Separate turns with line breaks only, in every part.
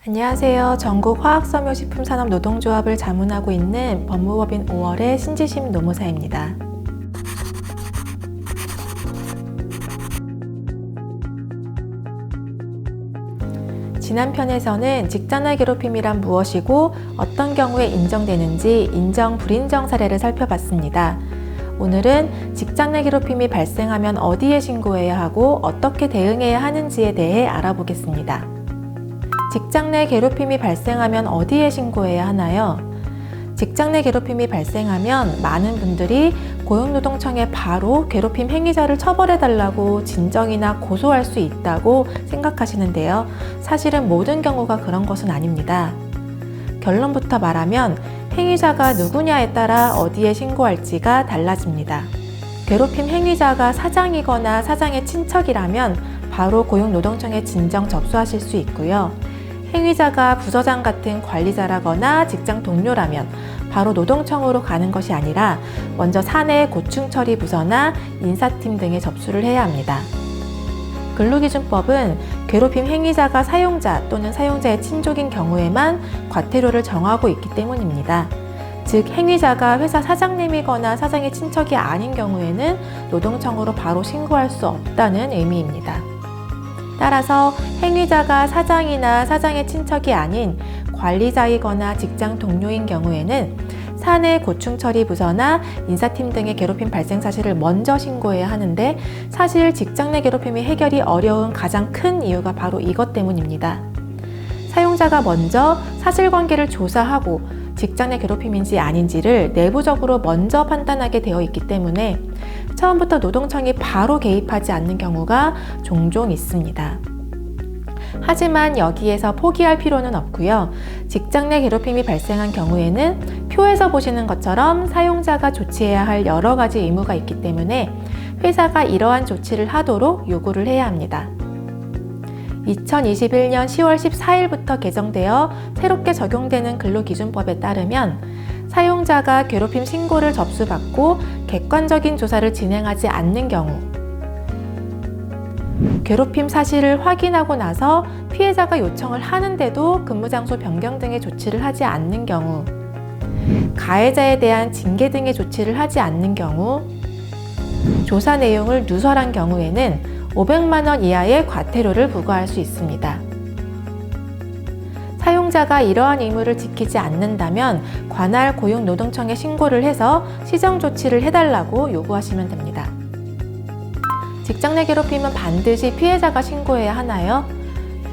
안녕하세요. 전국 화학섬유식품산업노동조합을 자문하고 있는 법무법인 5월의 신지심 노무사입니다. 지난 편에서는 직장 내 괴롭힘이란 무엇이고 어떤 경우에 인정되는지 인정, 불인정 사례를 살펴봤습니다. 오늘은 직장 내 괴롭힘이 발생하면 어디에 신고해야 하고 어떻게 대응해야 하는지에 대해 알아보겠습니다. 직장 내 괴롭힘이 발생하면 어디에 신고해야 하나요? 직장 내 괴롭힘이 발생하면 많은 분들이 고용노동청에 바로 괴롭힘 행위자를 처벌해달라고 진정이나 고소할 수 있다고 생각하시는데요. 사실은 모든 경우가 그런 것은 아닙니다. 결론부터 말하면 행위자가 누구냐에 따라 어디에 신고할지가 달라집니다. 괴롭힘 행위자가 사장이거나 사장의 친척이라면 바로 고용노동청에 진정 접수하실 수 있고요. 행위자가 부서장 같은 관리자라거나 직장 동료라면 바로 노동청으로 가는 것이 아니라 먼저 사내 고충처리부서나 인사팀 등에 접수를 해야 합니다. 근로기준법은 괴롭힘 행위자가 사용자 또는 사용자의 친족인 경우에만 과태료를 정하고 있기 때문입니다. 즉, 행위자가 회사 사장님이거나 사장의 친척이 아닌 경우에는 노동청으로 바로 신고할 수 없다는 의미입니다. 따라서 행위자가 사장이나 사장의 친척이 아닌 관리자이거나 직장 동료인 경우에는 사내 고충처리부서나 인사팀 등의 괴롭힘 발생 사실을 먼저 신고해야 하는데, 사실 직장 내 괴롭힘이 해결이 어려운 가장 큰 이유가 바로 이것 때문입니다. 사용자가 먼저 사실관계를 조사하고 직장 내 괴롭힘인지 아닌지를 내부적으로 먼저 판단하게 되어 있기 때문에 처음부터 노동청이 바로 개입하지 않는 경우가 종종 있습니다. 하지만 여기에서 포기할 필요는 없고요. 직장 내 괴롭힘이 발생한 경우에는 표에서 보시는 것처럼 사용자가 조치해야 할 여러 가지 의무가 있기 때문에 회사가 이러한 조치를 하도록 요구를 해야 합니다. 2021년 10월 14일부터 개정되어 새롭게 적용되는 근로기준법에 따르면 사용자가 괴롭힘 신고를 접수받고 객관적인 조사를 진행하지 않는 경우, 괴롭힘 사실을 확인하고 나서 피해자가 요청을 하는데도 근무장소 변경 등의 조치를 하지 않는 경우, 가해자에 대한 징계 등의 조치를 하지 않는 경우, 조사 내용을 누설한 경우에는 500만 원 이하의 과태료를 부과할 수 있습니다. 사용자가 이러한 의무를 지키지 않는다면 관할 고용노동청에 신고를 해서 시정 조치를 해달라고 요구하시면 됩니다. 직장 내 괴롭힘은 반드시 피해자가 신고해야 하나요?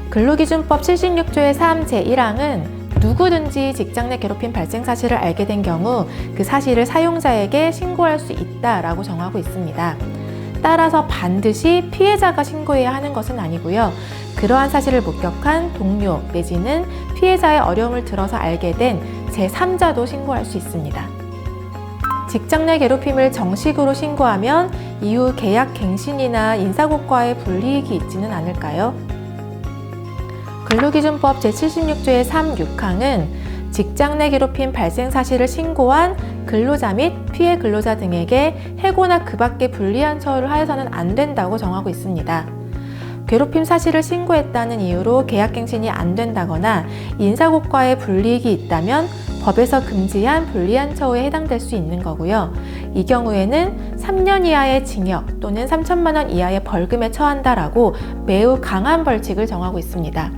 근로기준법 76조의 3 제1항은 누구든지 직장 내 괴롭힘 발생 사실을 알게 된 경우 그 사실을 사용자에게 신고할 수 있다라고 정하고 있습니다. 따라서 반드시 피해자가 신고해야 하는 것은 아니고요. 그러한 사실을 목격한 동료 내지는 피해자의 어려움을 들어서 알게 된 제3자도 신고할 수 있습니다. 직장 내 괴롭힘을 정식으로 신고하면 이후 계약 갱신이나 인사고과의 불이익이 있지는 않을까요? 근로기준법 제76조의 3, 6항은 직장 내 괴롭힘 발생 사실을 신고한 근로자 및 피해 근로자 등에게 해고나 그 밖의 불리한 처우를 하여서는 안 된다고 정하고 있습니다. 괴롭힘 사실을 신고했다는 이유로 계약갱신이 안 된다거나 인사고과의 불이익이 있다면 법에서 금지한 불리한 처우에 해당될 수 있는 거고요. 이 경우에는 3년 이하의 징역 또는 3천만 원 이하의 벌금에 처한다라고 매우 강한 벌칙을 정하고 있습니다.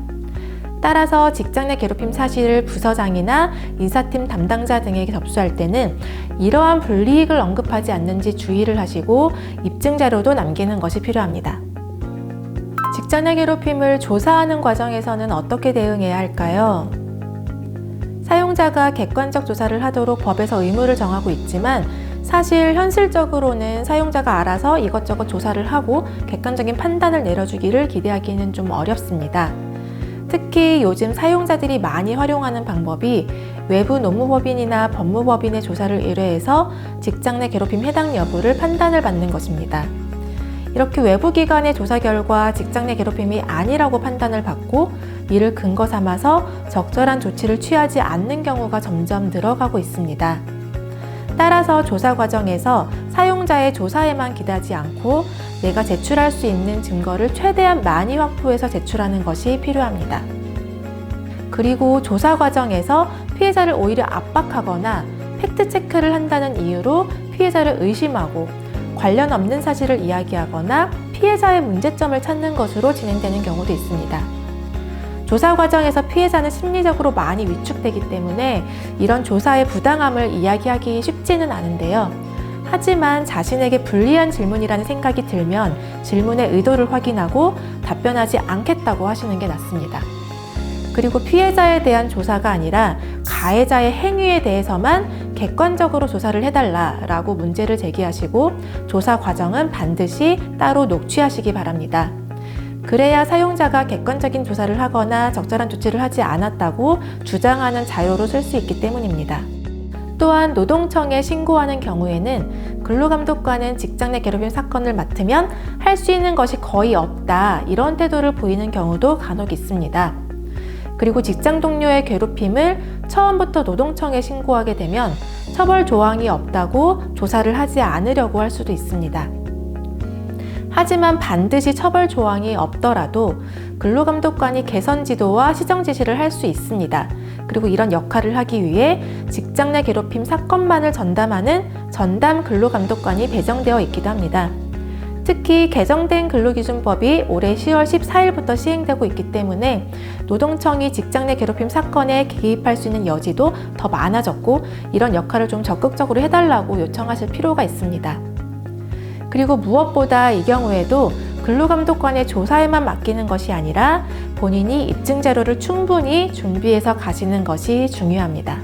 따라서 직장 내 괴롭힘 사실을 부서장이나 인사팀 담당자 등에게 접수할 때는 이러한 불이익을 언급하지 않는지 주의를 하시고 입증 자료도 남기는 것이 필요합니다. 직장 내 괴롭힘을 조사하는 과정에서는 어떻게 대응해야 할까요? 사용자가 객관적 조사를 하도록 법에서 의무를 정하고 있지만 사실 현실적으로는 사용자가 알아서 이것저것 조사를 하고 객관적인 판단을 내려주기를 기대하기는 좀 어렵습니다. 특히 요즘 사용자들이 많이 활용하는 방법이 외부 노무법인이나 법무법인의 조사를 의뢰해서 직장 내 괴롭힘 해당 여부를 판단을 받는 것입니다. 이렇게 외부기관의 조사 결과 직장 내 괴롭힘이 아니라고 판단을 받고 이를 근거 삼아서 적절한 조치를 취하지 않는 경우가 점점 늘어가고 있습니다. 따라서 조사 과정에서 사용자의 조사에만 기대하지 않고 내가 제출할 수 있는 증거를 최대한 많이 확보해서 제출하는 것이 필요합니다. 그리고 조사 과정에서 피해자를 오히려 압박하거나 팩트체크를 한다는 이유로 피해자를 의심하고 관련 없는 사실을 이야기하거나 피해자의 문제점을 찾는 것으로 진행되는 경우도 있습니다. 조사 과정에서 피해자는 심리적으로 많이 위축되기 때문에 이런 조사의 부당함을 이야기하기 쉽지는 않은데요. 하지만 자신에게 불리한 질문이라는 생각이 들면 질문의 의도를 확인하고 답변하지 않겠다고 하시는 게 낫습니다. 그리고 피해자에 대한 조사가 아니라 가해자의 행위에 대해서만 객관적으로 조사를 해달라라고 문제를 제기하시고 조사 과정은 반드시 따로 녹취하시기 바랍니다. 그래야 사용자가 객관적인 조사를 하거나 적절한 조치를 하지 않았다고 주장하는 자료로 쓸 수 있기 때문입니다. 또한 노동청에 신고하는 경우에는 근로감독관은 직장 내 괴롭힘 사건을 맡으면 할 수 있는 것이 거의 없다, 이런 태도를 보이는 경우도 간혹 있습니다. 그리고 직장 동료의 괴롭힘을 처음부터 노동청에 신고하게 되면 처벌 조항이 없다고 조사를 하지 않으려고 할 수도 있습니다. 하지만 반드시 처벌 조항이 없더라도 근로감독관이 개선 지도와 시정 지시를 할 수 있습니다. 그리고 이런 역할을 하기 위해 직장 내 괴롭힘 사건만을 전담하는 전담 근로감독관이 배정되어 있기도 합니다. 특히 개정된 근로기준법이 올해 10월 14일부터 시행되고 있기 때문에 노동청이 직장 내 괴롭힘 사건에 개입할 수 있는 여지도 더 많아졌고 이런 역할을 좀 적극적으로 해달라고 요청하실 필요가 있습니다. 그리고 무엇보다 이 경우에도 근로감독관의 조사에만 맡기는 것이 아니라 본인이 입증 자료를 충분히 준비해서 가시는 것이 중요합니다.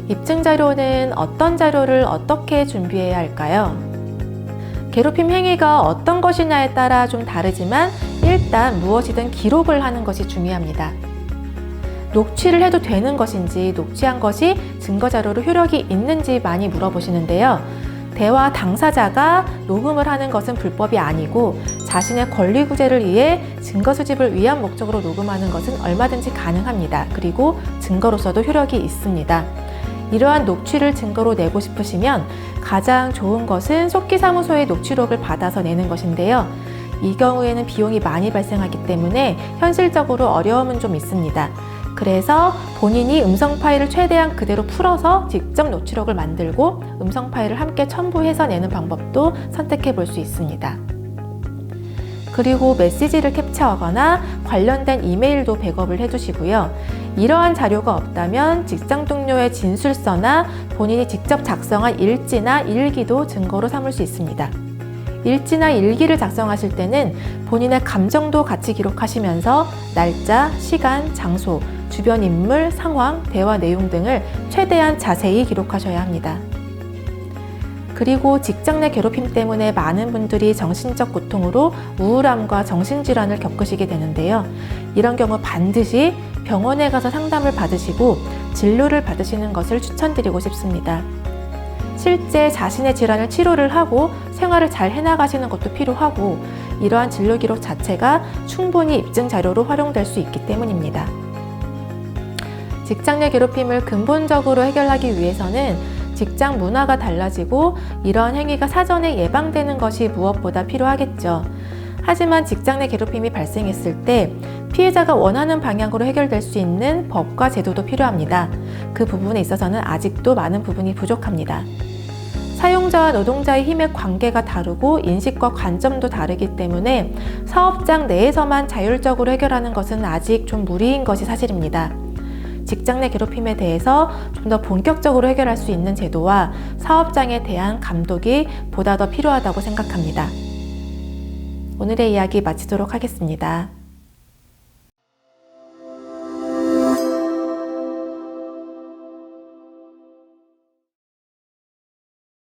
입증 자료는 어떤 자료를 어떻게 준비해야 할까요? 괴롭힘 행위가 어떤 것이냐에 따라 좀 다르지만 일단 무엇이든 기록을 하는 것이 중요합니다. 녹취를 해도 되는 것인지, 녹취한 것이 증거 자료로 효력이 있는지 많이 물어보시는데요. 대화 당사자가 녹음을 하는 것은 불법이 아니고 자신의 권리 구제를 위해 증거 수집을 위한 목적으로 녹음하는 것은 얼마든지 가능합니다. 그리고 증거로서도 효력이 있습니다. 이러한 녹취를 증거로 내고 싶으시면 가장 좋은 것은 속기사무소의 녹취록을 받아서 내는 것인데요. 이 경우에는 비용이 많이 발생하기 때문에 현실적으로 어려움은 좀 있습니다. 그래서 본인이 음성 파일을 최대한 그대로 풀어서 직접 녹취록을 만들고 음성 파일을 함께 첨부해서 내는 방법도 선택해 볼 수 있습니다. 그리고 메시지를 캡처하거나 관련된 이메일도 백업을 해두시고요. 이러한 자료가 없다면 직장 동료의 진술서나 본인이 직접 작성한 일지나 일기도 증거로 삼을 수 있습니다. 일지나 일기를 작성하실 때는 본인의 감정도 같이 기록하시면서 날짜, 시간, 장소, 주변 인물, 상황, 대화 내용 등을 최대한 자세히 기록하셔야 합니다. 그리고 직장 내 괴롭힘 때문에 많은 분들이 정신적 고통으로 우울함과 정신질환을 겪으시게 되는데요. 이런 경우 반드시 병원에 가서 상담을 받으시고 진료를 받으시는 것을 추천드리고 싶습니다. 실제 자신의 질환을 치료를 하고 생활을 잘 해나가시는 것도 필요하고 이러한 진료 기록 자체가 충분히 입증 자료로 활용될 수 있기 때문입니다. 직장 내 괴롭힘을 근본적으로 해결하기 위해서는 직장 문화가 달라지고 이러한 행위가 사전에 예방되는 것이 무엇보다 필요하겠죠. 하지만 직장 내 괴롭힘이 발생했을 때 피해자가 원하는 방향으로 해결될 수 있는 법과 제도도 필요합니다. 그 부분에 있어서는 아직도 많은 부분이 부족합니다. 사용자와 노동자의 힘의 관계가 다르고 인식과 관점도 다르기 때문에 사업장 내에서만 자율적으로 해결하는 것은 아직 좀 무리인 것이 사실입니다. 직장 내 괴롭힘에 대해서 좀 더 본격적으로 해결할 수 있는 제도와 사업장에 대한 감독이 보다 더 필요하다고 생각합니다. 오늘의 이야기 마치도록 하겠습니다.